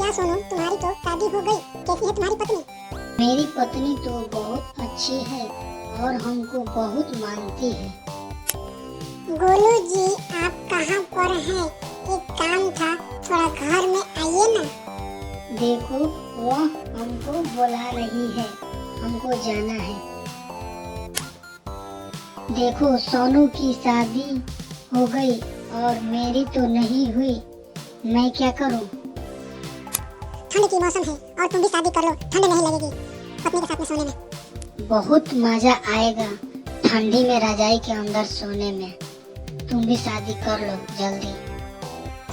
क्या सोनू, तुम्हारी तो शादी हो गई, कैसी है तुम्हारी पत्नी? मेरी पत्नी तो बहुत अच्छी है और हमको बहुत मानती है। गोलू जी, आप कहाँ पर हैं? एक काम था, थोड़ा घर में आइए ना। देखो वह हमको बुला रही है, हमको जाना है। देखो सोनू की शादी हो गई और मेरी तो नहीं हुई, मैं क्या करूं? ठंड की मौसम है और तुम भी शादी कर लो, ठंड नहीं लगेगी पत्नी के साथ में सोने में। बहुत मजा आएगा ठंडी में रजाई के अंदर सोने में। तुम भी शादी कर लो जल्दी।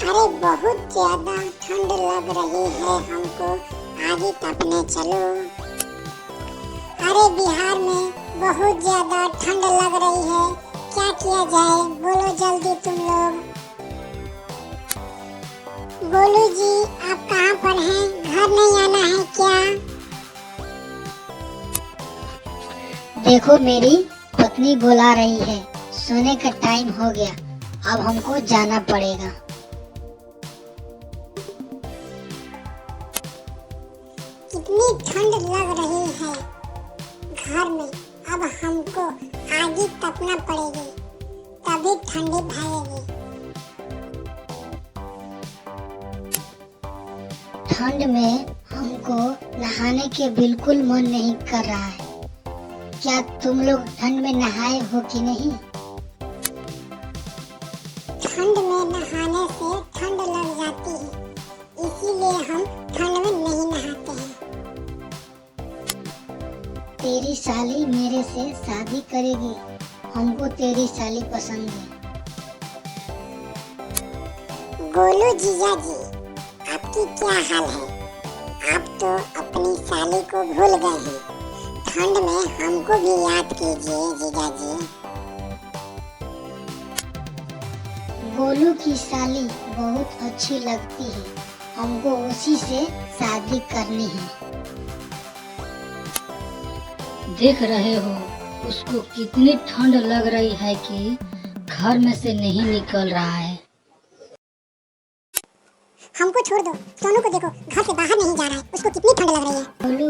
अरे बहुत ज्यादा ठंड लग रही है हमको, आगे तपने चलो। अरे बिहार में बहुत ज्यादा ठंड लग रही है, क्या किया जाए बोलो जल्दी तुम लोग। गोलू जी, आप कहाँ पर हैं? घर नहीं आना है क्या? देखो मेरी पत्नी बुला रही है, सोने का टाइम हो गया, अब हमको जाना पड़ेगा। कितनी ठंड लग रही है घर में, अब हमको आगे तपना पड़ेगी, तभी ठंडी भागेगी। ठंड में हमको नहाने के बिल्कुल मन नहीं कर रहा है। क्या तुम लोग ठंड में नहाए हो कि नहीं? ठंड में नहाने से ठंड लग जाती है, इसीलिए हम ठंड में नहीं नहाते हैं। तेरी साली मेरे से शादी करेगी, हमको तेरी साली पसंद है। गोलू जीजा जी, आपकी क्या हाल है? आप तो अपनी साली को भूल गए हैं, ठंड में हमको भी याद कीजिए जीजा जी। गोलू की साली बहुत अच्छी लगती है, हमको उसी से शादी करनी है। देख रहे हो उसको कितनी ठंड लग रही है कि घर में से नहीं निकल रहा है। हमको छोड़ दो, सोनू को देखो घर से बाहर नहीं जा रहा है, उसको कितनी ठंड लग रही है। गोलू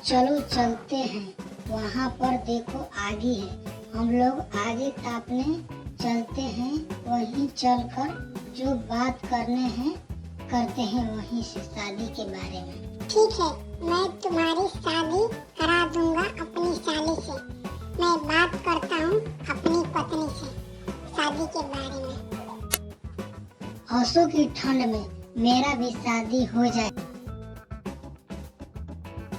चलो चलते हैं, वहाँ पर देखो आगे है, हम लोग आगे तापने चलते हैं, वहीं चलकर जो बात करने हैं करते हैं वहीं से शादी के बारे में। ठीक है, मैं तुम्हारी शादी करा दूंगा अपनी साली से। मैं बात करता हूँ अपनी पत्नी से शादी के बारे में। हंसों की ठंड में मेरा भी शादी हो जाए।